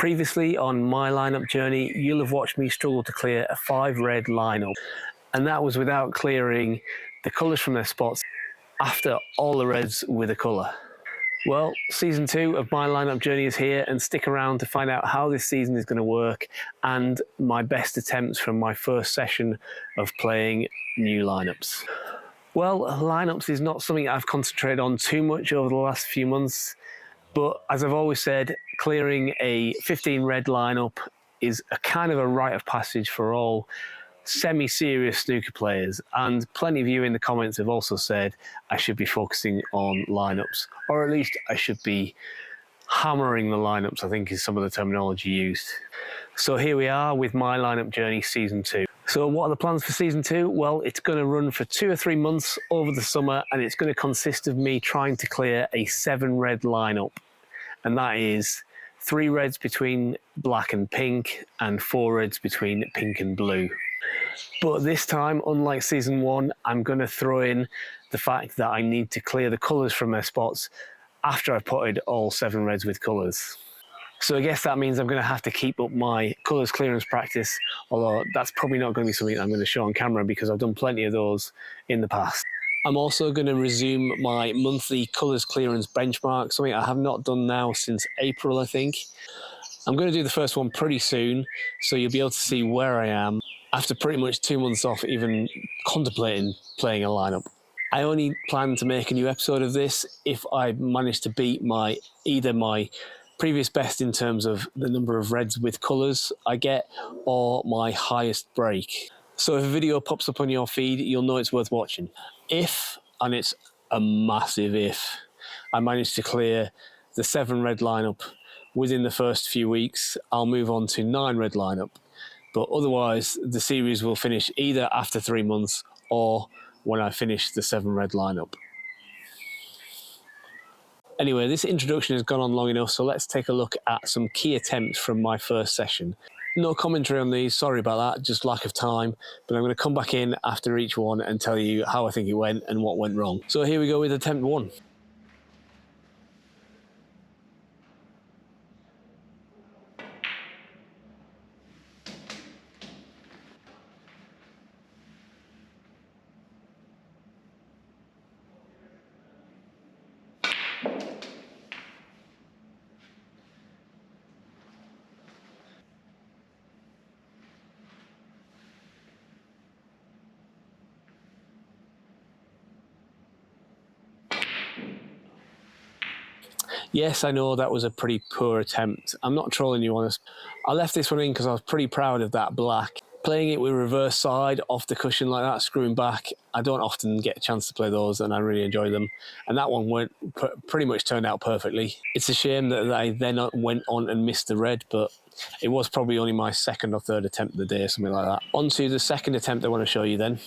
Previously on my lineup journey, you'll have watched me struggle to clear a 5-red lineup, and that was without clearing the colours from their spots after all the reds with a colour. Well, season 2 of my lineup journey is here, and stick around to find out how this season is going to work and my best attempts from my first session of playing new lineups. Well, lineups is not something I've concentrated on too much over the last few months, but as I've always said, clearing a 15 red lineup is a kind of a rite of passage for all semi-serious snooker players, and plenty of you in the comments have also said I should be focusing on lineups, or at least I should be hammering the lineups, I think is some of the terminology used. So here we are with my lineup journey season 2. So what are the plans for season 2? Well, it's going to run for 2 or 3 months over the summer, and it's going to consist of me trying to clear a 7 red lineup, and that is 3 reds between black and pink and 4 reds between pink and blue. But this time, unlike season 1, I'm going to throw in the fact that I need to clear the colours from their spots after I've potted all 7 reds with colours. So I guess that means I'm going to have to keep up my colours clearance practice, although that's probably not going to be something I'm going to show on camera because I've done plenty of those in the past. I'm also going to resume my monthly colours clearance benchmark, something I have not done now since April, I think. I'm going to do the first one pretty soon, so you'll be able to see where I am after pretty much 2 months off even contemplating playing a lineup. I only plan to make a new episode of this if I manage to beat either my previous best in terms of the number of reds with colours I get, or my highest break. So if a video pops up on your feed, you'll know it's worth watching. If, and it's a massive if, I manage to clear the 7 red lineup within the first few weeks, I'll move on to 9 red lineup. But otherwise, the series will finish either after 3 months or when I finish the 7 red lineup. Anyway, this introduction has gone on long enough, so let's take a look at some key attempts from my first session. No commentary on these, sorry about that, just lack of time, but I'm going to come back in after each one and tell you how I think it went and what went wrong. So here we go with attempt 1. Yes, I know that was a pretty poor attempt. I'm not trolling you on this. I left this one in because I was pretty proud of that black. Playing it with reverse side off the cushion like that, screwing back, I don't often get a chance to play those, and I really enjoy them. And that one pretty much turned out perfectly. It's a shame that I then went on and missed the red, but it was probably only my 2nd or 3rd attempt of the day, something like that. On to the second attempt I want to show you then.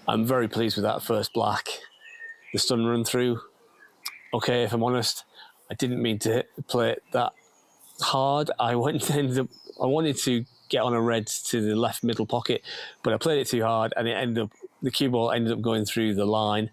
I'm very pleased with that first black. the stun run through. Okay, if I'm honest, I didn't mean to play it that hard. I wanted to get on a red to the left middle pocket, but I played it too hard, and the cue ball ended up going through the line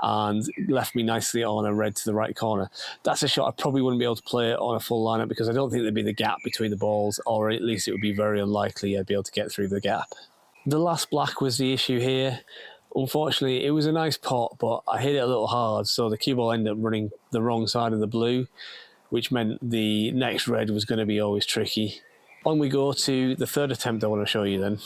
and left me nicely on a red to the right corner. That's a shot I probably wouldn't be able to play on a full lineup, because I don't think there'd be the gap between the balls, or at least it would be very unlikely I'd be able to get through the gap. The last black was the issue here. Unfortunately, it was a nice pot, but I hit it a little hard, so the cue ball ended up running the wrong side of the blue, which meant the next red was going to be always tricky. On we go to the third attempt I want to show you then.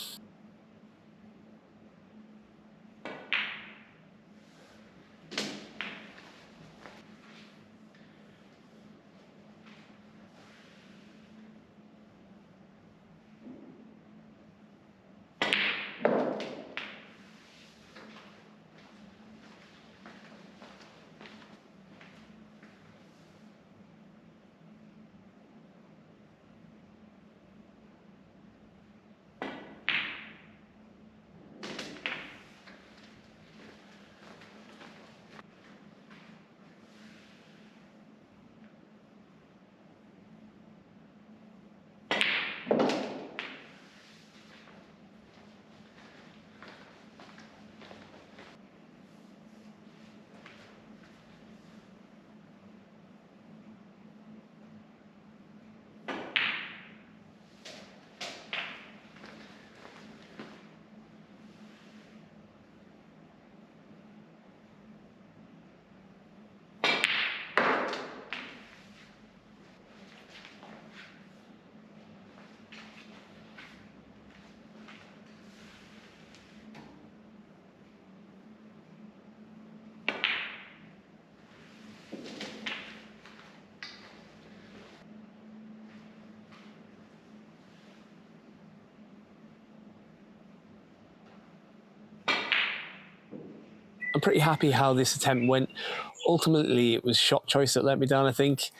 I'm pretty happy how this attempt went. Ultimately, it was shot choice that let me down, I think.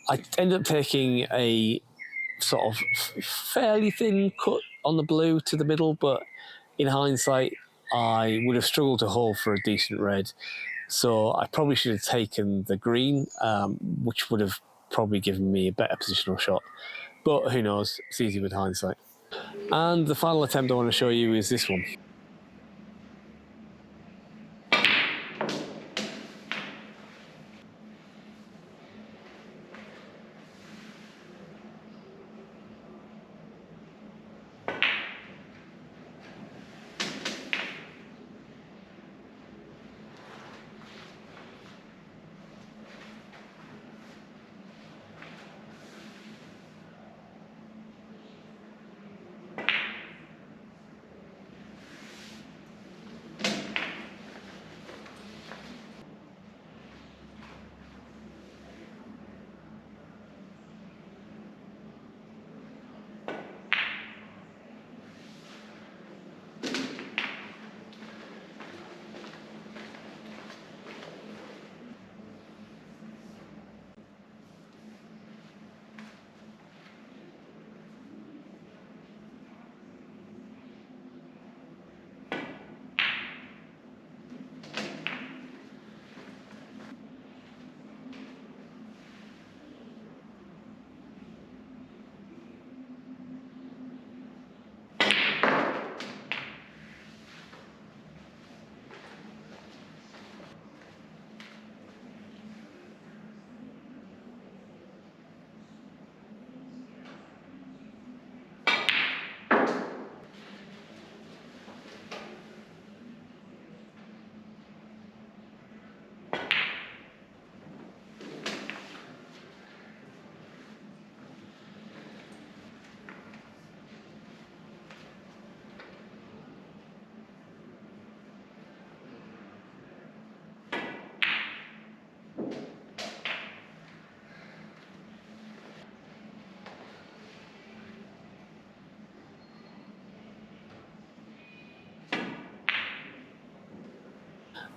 I ended up taking a sort of fairly thin cut on the blue to the middle, but in hindsight, I would have struggled to hold for a decent red. So I probably should have taken the green, which would have probably given me a better positional shot. But who knows, it's easy with hindsight. And the final attempt I want to show you is this one.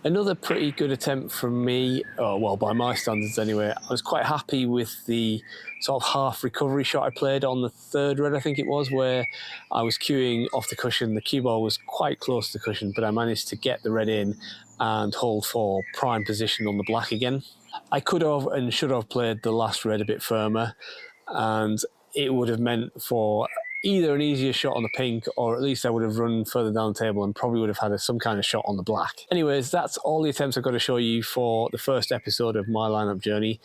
Another pretty good attempt from me, well, by my standards anyway. I was quite happy with the sort of half recovery shot I played on the third red, I think it was, where I was cueing off the cushion. The cue ball was quite close to the cushion, but I managed to get the red in and hold for prime position on the black again. I could have and should have played the last red a bit firmer, and it would have meant for either an easier shot on the pink, or at least I would have run further down the table and probably would have had some kind of shot on the black. Anyways, that's all the attempts I've got to show you for the first episode of my lineup journey.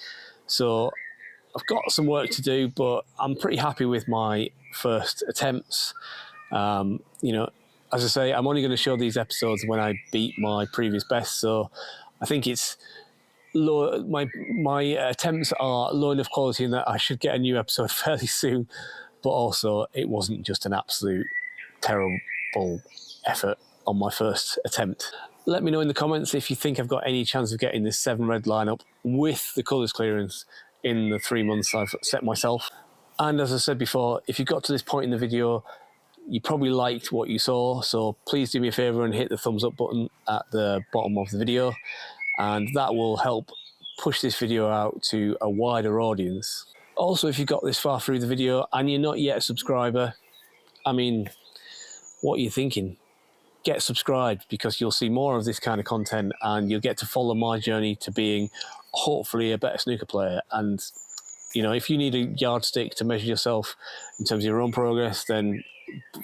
So I've got some work to do, but I'm pretty happy with my first attempts. You know, as I say, I'm only going to show these episodes when I beat my previous best, so I think it's low. My attempts are low enough quality in that I should get a new episode fairly soon. But also, it wasn't just an absolute terrible effort on my first attempt. Let me know in the comments if you think I've got any chance of getting this 7 red lineup with the colours clearance in the 3 months I've set myself. And as I said before, if you got to this point in the video, you probably liked what you saw, so please do me a favour and hit the thumbs up button at the bottom of the video, and that will help push this video out to a wider audience. Also, if you got this far through the video and you're not yet a subscriber, I mean, what are you thinking? Get subscribed, because you'll see more of this kind of content and you'll get to follow my journey to being hopefully a better snooker player. And, you know, if you need a yardstick to measure yourself in terms of your own progress, then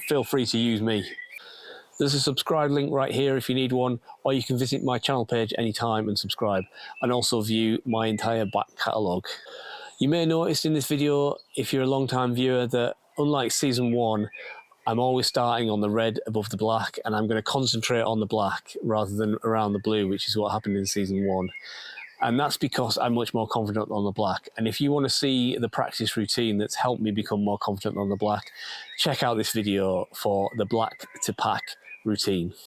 feel free to use me. There's a subscribe link right here if you need one, or you can visit my channel page anytime and subscribe, and also view my entire back catalogue. You may notice in this video, if you're a long-time viewer, that unlike season 1, I'm always starting on the red above the black, and I'm going to concentrate on the black rather than around the blue, which is what happened in season 1. And that's because I'm much more confident on the black. And if you want to see the practice routine that's helped me become more confident on the black, check out this video for the black to pack routine.